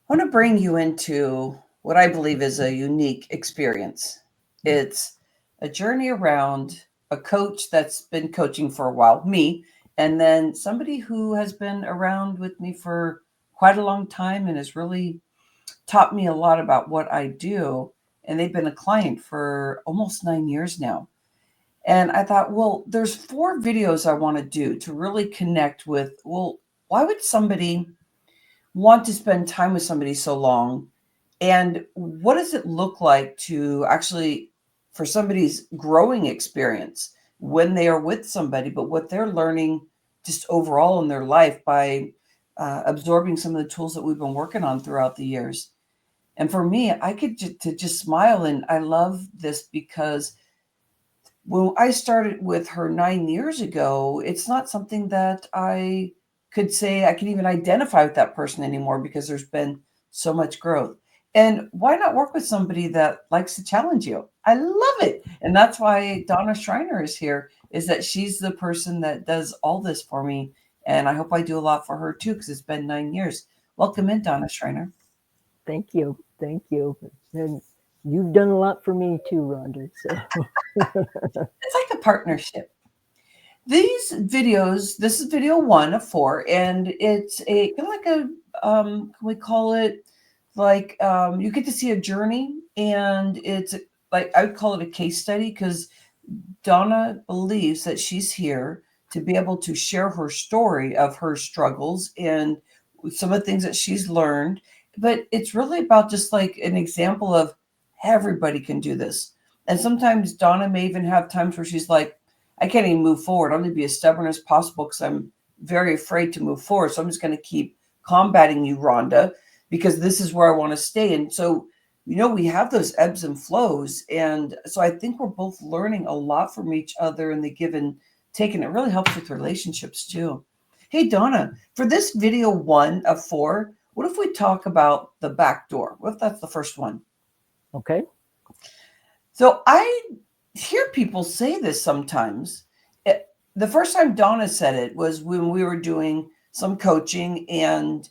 want to bring you into what I believe is a unique experience. It's a journey around a coach that's been coaching for a while, me, and then somebody who has been around with me for quite a long time and has really taught me a lot about what I do. And they've been a client for almost 9 years now. And I thought, well, there's four videos I want to do to really connect with. Well, why would somebody want to spend time with somebody so long? And what does it look like to actually, for somebody's growing experience when they are with somebody, but what they're learning just overall in their life by absorbing some of the tools that we've been working on throughout the years? And for me, I could to just smile. And I love this because when I started with her 9 years ago, it's not something that I could say I can even identify with that person anymore because there's been so much growth. And why not work with somebody that likes to challenge you? I love it. And that's why Donna Schreiner is here, is that she's the person that does all this for me. And I hope I do a lot for her too, because it's been 9 years. Welcome in, Donna Schreiner. Thank you. Thank you. And you've done a lot for me too, Rhonda. So It's like a partnership. These videos, this is video one of four, and it's a kind of like a can we call it like you get to see a journey, and it's like I would call it a case study because Donna believes that she's here to be able to share her story of her struggles and some of the things that she's learned. But it's really about just like an example of everybody can do this. And sometimes Donna may even have times where she's like, I can't even move forward. I'm going to be as stubborn as possible because I'm very afraid to move forward. So I'm just going to keep combating you, Rhonda, because this is where I want to stay. And so we have those ebbs and flows. And so I think we're both learning a lot from each other in the give and take. And it really helps with relationships too. Hey, Donna, for this video one of four, what if we talk about the back door? What if that's the first one? okay. So I hear people say this sometimes. The first time Donna said it was when we were doing some coaching, and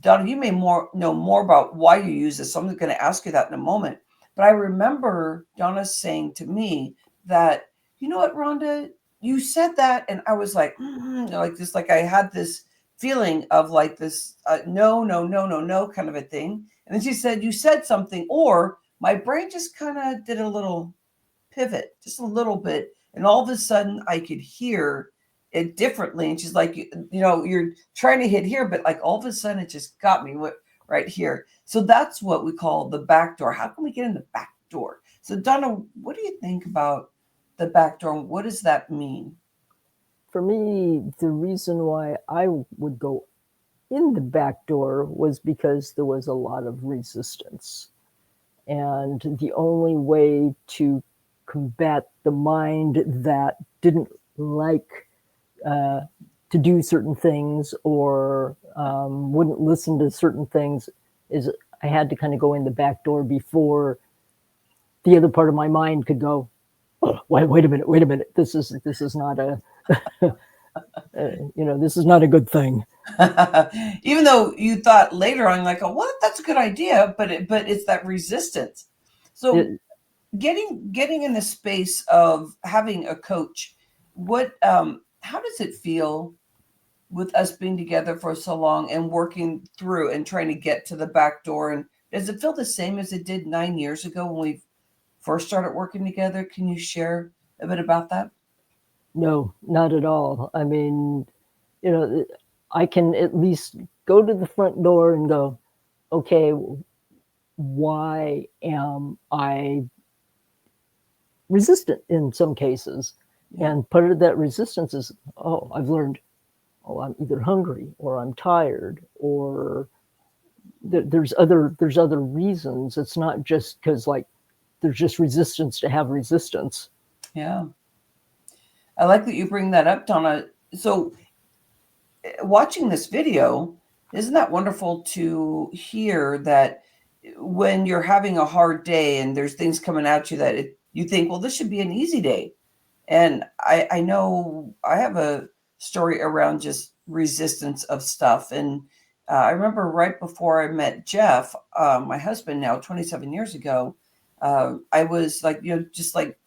Donna, you may know more about why you use this. So I'm going to ask you that in a moment. But I remember Donna saying to me that, you know what, Rhonda, you said that, and I was like, like this, like I had this feeling of like this, no, no, no, no, no, kind of a thing. And then she said, you said something, or my brain just kind of did a little pivot, just a little bit, and all of a sudden I could hear it differently. And she's like, you're trying to hit here, but like all of a sudden it just got me right here. So that's what we call the back door. How can we get in the back door? So Donna, what do you think about the back door? What does that mean? For me, the reason why I would go in the back door was because there was a lot of resistance. And the only way to combat the mind that didn't like uh, to do certain things or wouldn't listen to certain things is I had to kind of go in the back door before the other part of my mind could go, oh, wait a minute, this is not a this is not a good thing. Even though you thought later on, like, oh, what? That's a good idea, but it's that resistance. So It, getting in the space of having a coach, what how does it feel with us being together for so long and working through and trying to get to the back door? And does it feel the same as it did 9 years ago when we first started working together? Can you share a bit about that? no, not at all. I mean, you know, I can at least go to the front door and go, okay, why am I resistant in some cases? Yeah. And part of that resistance is, oh, I've learned, oh, I'm either hungry or I'm tired or there's other reasons. It's not just because like there's just resistance to have resistance. Yeah. I like that you bring that up, Donna. So watching this video, isn't that wonderful to hear that when you're having a hard day and there's things coming at you that you think, well, this should be an easy day. And I know I have a story around just resistance of stuff. And I remember right before I met Jeff, my husband now 27 years ago, I was like, just like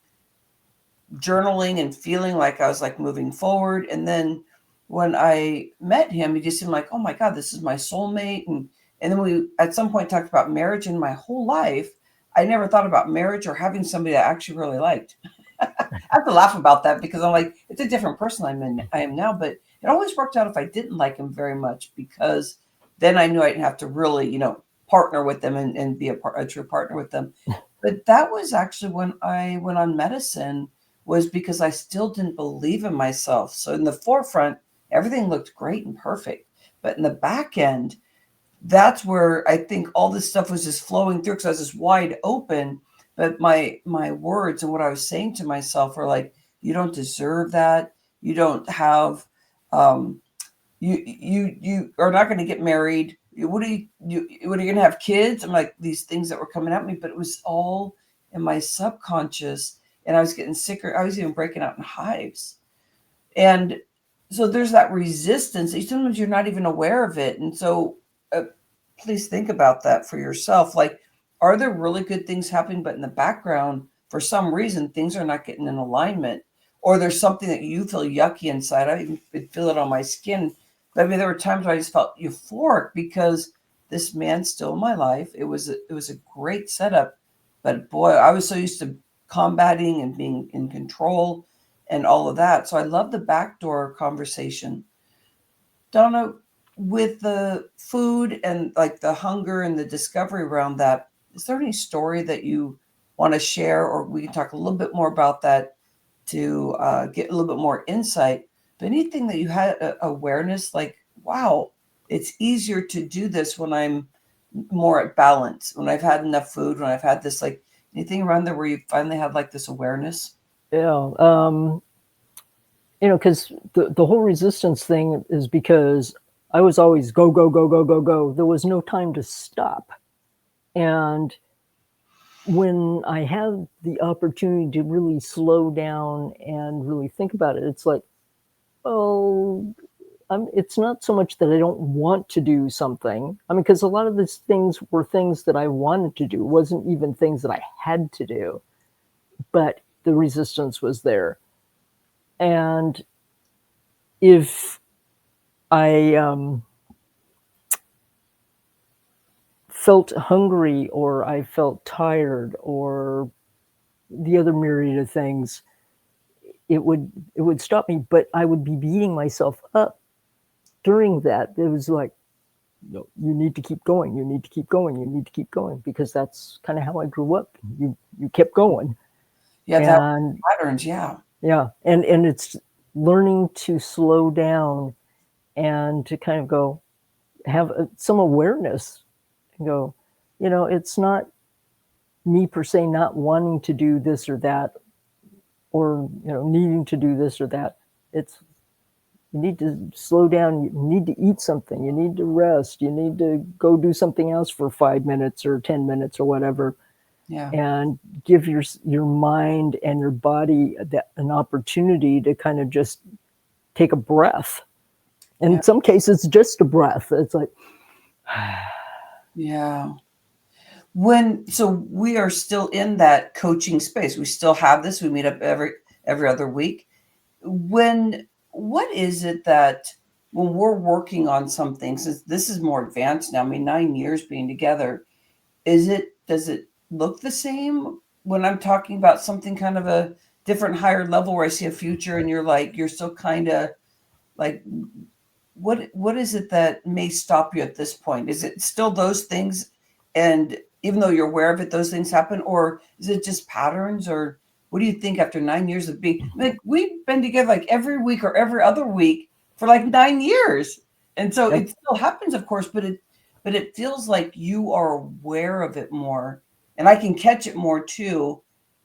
journaling and feeling like I was like moving forward. And then when I met him, he just seemed like, oh my God, this is my soulmate. And then we at some point talked about marriage. In my whole life, I never thought about marriage or having somebody I actually really liked. I have to laugh about that because I'm like, it's a different person I am now, but it always worked out if I didn't like him very much, because then I knew I'd have to really, partner with them and be a true partner with them. But that was actually when I went on medicine, was because I still didn't believe in myself. So in the forefront, everything looked great and perfect. But in the back end, that's where I think all this stuff was just flowing through, because I was just wide open. But my words and what I was saying to myself were like, you don't deserve that. You don't have um you are not going to get married. What are what are you going to have kids? I'm like, these things that were coming at me, but it was all in my subconscious, and I was getting sicker. I was even breaking out in hives. And so there's that resistance. Sometimes you're not even aware of it. And so please think about that for yourself. Like, are there really good things happening, but in the background, for some reason, things are not getting in alignment? Or there's something that you feel yucky inside. I even could feel it on my skin. But I mean, there were times where I just felt euphoric because this man's still in my life. It was a great setup. But boy, I was so used to combating and being in control and all of that. So I love the backdoor conversation. Donna, with the food and like the hunger and the discovery around that, is there any story that you want to share, or we can talk a little bit more about that to get a little bit more insight? But anything that you had awareness, like, wow, it's easier to do this when I'm more at balance, when I've had enough food, when I've had this, like, anything around there where you finally had like this awareness? Yeah. Because the whole resistance thing is because I was always go, go, go, go, go, go. There was no time to stop. And when I have the opportunity to really slow down and really think about it, it's like, oh, it's not so much that I don't want to do something. I mean, because a lot of these things were things that I wanted to do. It wasn't even things that I had to do, but the resistance was there. And if I felt hungry, or I felt tired, or the other myriad of things, it would stop me. But I would be beating myself up during that. It was like, no, you need to keep going. You need to keep going. You need to keep going, because that's kind of how I grew up. You kept going. Yeah, that And patterns. Yeah. yeah, and it's learning to slow down and to kind of go, have some awareness and go, it's not me per se not wanting to do this or that, or needing to do this or that. It's, you need to slow down. You need to eat something. You need to rest. You need to go do something else for 5 minutes or 10 minutes or whatever, Yeah. and give your mind and your body an opportunity to kind of just take a breath. And Yeah. in some cases, just a breath. It's like, Yeah. So we are still in that coaching space. We still have this. We meet up every other week. What is it that when we're working on something, since this is more advanced now, I mean, 9 years being together, does it look the same when I'm talking about something kind of a different, higher level, where I see a future and you're still kind of like, what is it that may stop you at this point? Is it still those things, and even though you're aware of it, those things happen? Or is it just patterns? Or what do you think after 9 years of being, like, we've been together like every week or every other week for like 9 years, and so yep. it still happens, of course, but it feels like you are aware of it more, and I can catch it more too.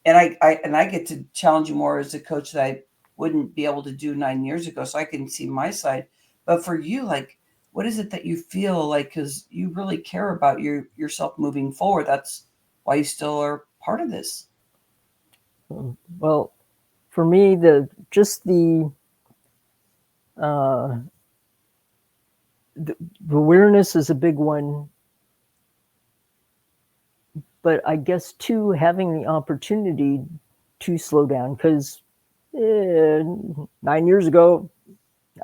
And I get to challenge you more as a coach that I wouldn't be able to do 9 years ago, so I can see my side. But for you, like, what is it that you feel like, because you really care about yourself moving forward? That's why you still are part of this. Well, for me, uh, the awareness is a big one, but I guess too, having the opportunity to slow down, because 9 years ago,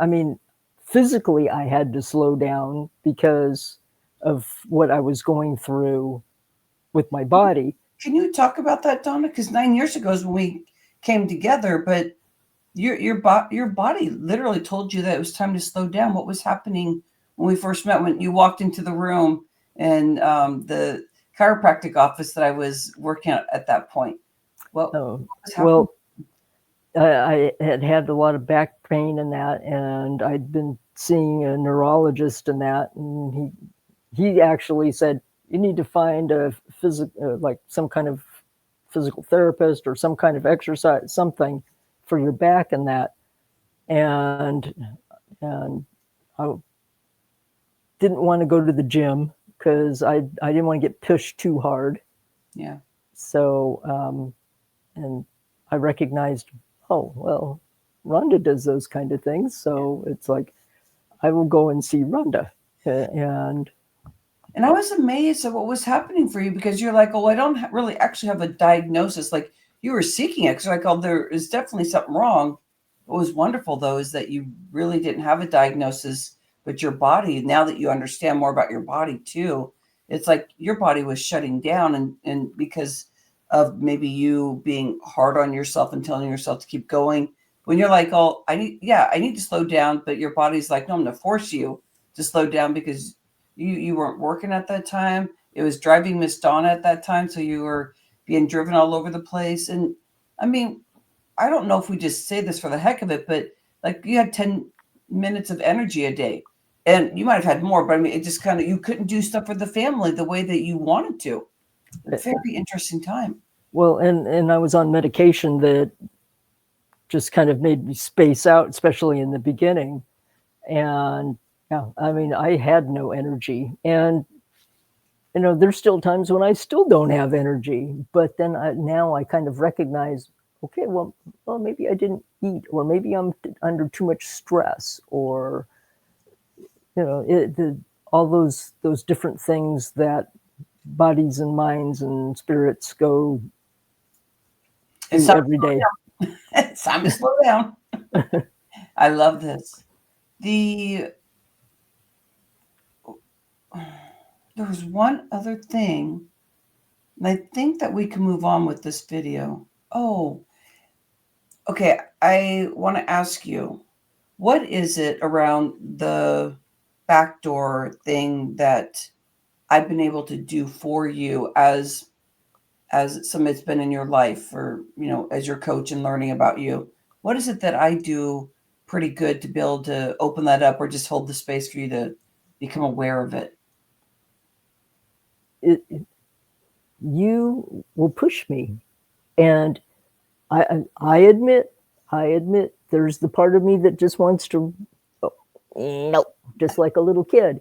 I mean, physically I had to slow down because of what I was going through with my body. Can you talk about that, Donna? Because 9 years ago is when we came together, but your body literally told you that it was time to slow down. What was happening when we first met? When you walked into the room and the chiropractic office that I was working at that point. What was happening? Well, I had a lot of back pain and that, and I'd been seeing a neurologist and that, and he actually said, you need to find a like some kind of physical therapist or some kind of exercise, something for your back and that. And I didn't want to go to the gym because I didn't want to get pushed too hard. Yeah. So, and I recognized, oh, well, Rhonda does those kind of things. So it's like, I will go and see Rhonda. And I was amazed at what was happening for you, because you're like, oh, I don't really actually have a diagnosis. Like, you were seeking it. So like, oh, there is definitely something wrong. What was wonderful, though, is that you really didn't have a diagnosis, but your body, now that you understand more about your body too, it's like your body was shutting down, and because of maybe you being hard on yourself and telling yourself to keep going. When you're like, oh, I need to slow down, but your body's like, no, I'm going to force you to slow down because you weren't working at that time. It was driving Miss Donna at that time, so you were being driven all over the place. And I mean, I don't know if we just say this for the heck of it, but like, you had 10 minutes of energy a day, and you might have had more, but I mean, it just kind of, you couldn't do stuff for the family the way that you wanted to. A very interesting time. Well, and I was on medication that just kind of made me space out, especially in the beginning. And yeah, I mean, I had no energy. And, you know, there's still times when I still don't have energy. But then now I kind of recognize, okay, well, maybe I didn't eat, or maybe I'm under too much stress, or, you know, all those different things that bodies and minds and spirits go through every day. It's time to slow down. I love this. There was one other thing, and I think that we can move on with this video. Oh, okay. I want to ask you, what is it around the backdoor thing that I've been able to do for you as somebody's been in your life, or, you know, as your coach and learning about you? What is it that I do pretty good to be able to open that up, or just hold the space for you to become aware of it? You will push me, and I admit there's the part of me that just wants to, oh, nope, just like a little kid.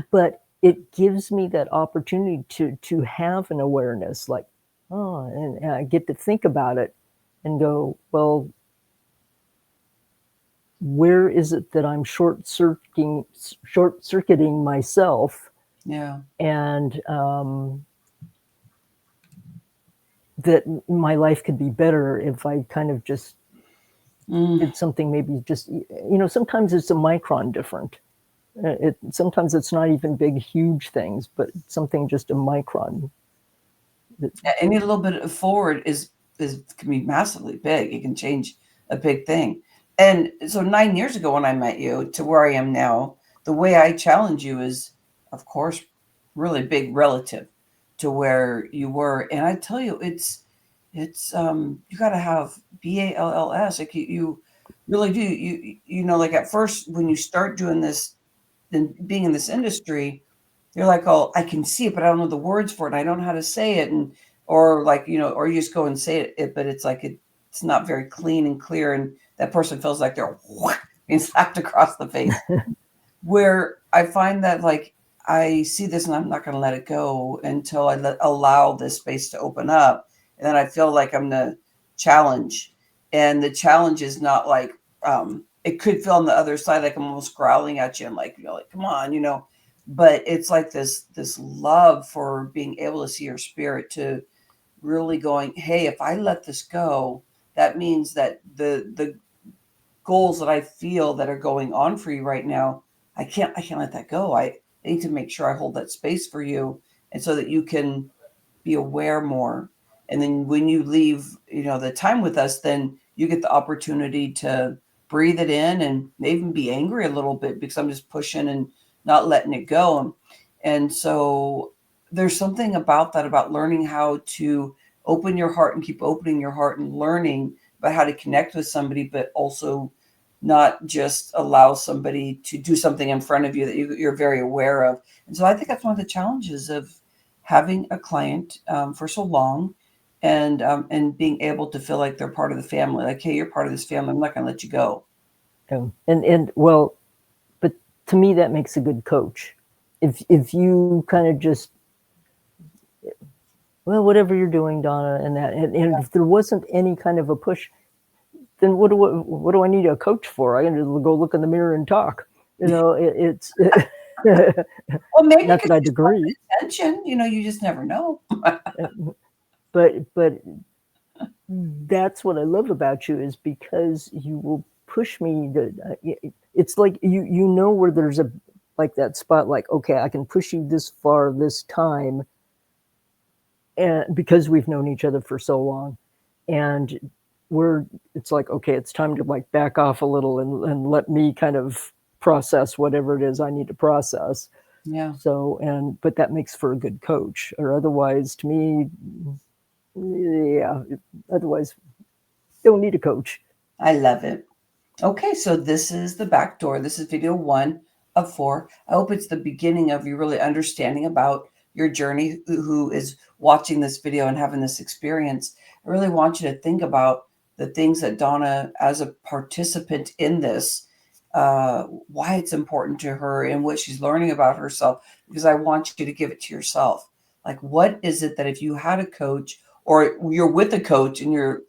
But it gives me that opportunity to have an awareness, like, oh, and I get to think about it and go, well, where is it that I'm short-circuiting myself? Yeah. And that my life could be better if I kind of just did something, maybe just, you know, sometimes it's a micron different. Sometimes it's not even big, huge things, but something just a micron. Any little bit forward can be massively big. It can change a big thing. And so 9 years ago, when I met you to where I am now, the way I challenge you is, of course, really big relative to where you were. And I tell you, it's you got to have BALLS. Like, you really do. You know, like, at first when you start doing this, then being in this industry, you're like, oh, I can see it, but I don't know the words for it. I don't know how to say it. And, or like, you know, or you just go and say it, but it's like, it's not very clean and clear. And that person feels like they're being slapped across the face. Where I find that, like, I see this and I'm not going to let it go until I allow this space to open up. And then I feel like I'm the challenge. And the challenge is not like it could feel on the other side like I'm almost growling at you and like, like, come on, but it's like this love for being able to see your spirit, to really going, hey, if I let this go, that means that the goals that I feel that are going on for you right now, I can't let that go. I need to make sure I hold that space for you, and so that you can be aware more. And then when you leave, the time with us, then you get the opportunity to breathe it in and even be angry a little bit because I'm just pushing and not letting it go. And so there's something about that, about learning how to open your heart and keep opening your heart and learning about how to connect with somebody, but also not just allow somebody to do something in front of you that you're very aware of. And so I think that's one of the challenges of having a client for so long, and being able to feel like they're part of the family. Like, hey, you're part of this family. I'm not going to let you go. And well, but to me that makes a good coach. If you kind of just, well, whatever you're doing, Donna, and if there wasn't any kind of a push, then what do I need a coach for? I got to go look in the mirror and talk. It's Well, maybe not that I'd agree. Attention, you just never know. but that's what I love about you, is because you will push me to. It's like you know where there's a, like that spot, like, okay, I can push you this far this time, and because we've known each other for so long, and it's like, okay, it's time to like back off a little and let me kind of process whatever it is I need to process. Yeah. So, but that makes for a good coach, or otherwise, to me, yeah, otherwise don't need a coach. I love it. Okay, so this is the back door. This is video 1 of 4. I hope it's the beginning of you really understanding about your journey, who is watching this video and having this experience. I really want you to think about the things that Donna, as a participant in this, why it's important to her and what she's learning about herself, because I want you to give it to yourself. Like, what is it that if you had a coach, or you're with a coach and you're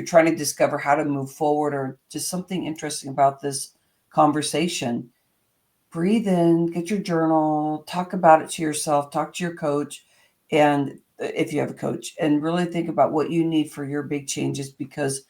trying to discover how to move forward, or just something interesting about this conversation, breathe in, get your journal, talk about it to yourself, talk to your coach, and if you have a coach, and really think about what you need for your big changes, because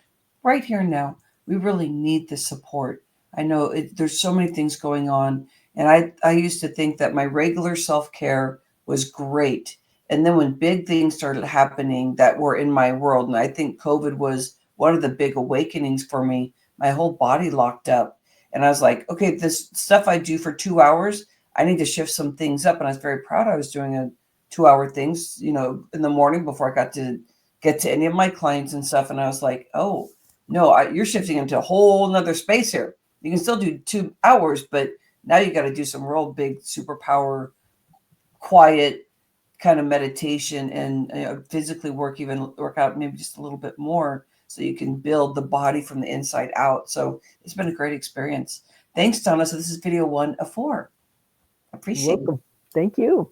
right here and now, we really need the support. I know there's so many things going on, and I used to think that my regular self-care was great. And then when big things started happening that were in my world, and I think COVID was one of the big awakenings for me, my whole body locked up. And I was like, okay, this stuff I do for 2 hours, I need to shift some things up. And I was very proud I was doing a 2 hour things, in the morning before I got to get to any of my clients and stuff. And I was like, oh, no, you're shifting into a whole nother space here. You can still do 2 hours, but now you got to do some real big superpower, quiet kind of meditation, and physically work out maybe just a little bit more, so you can build the body from the inside out. So it's been a great experience. Thanks, Donna. So this is video 1 of 4. Appreciate it. Welcome. Thank you.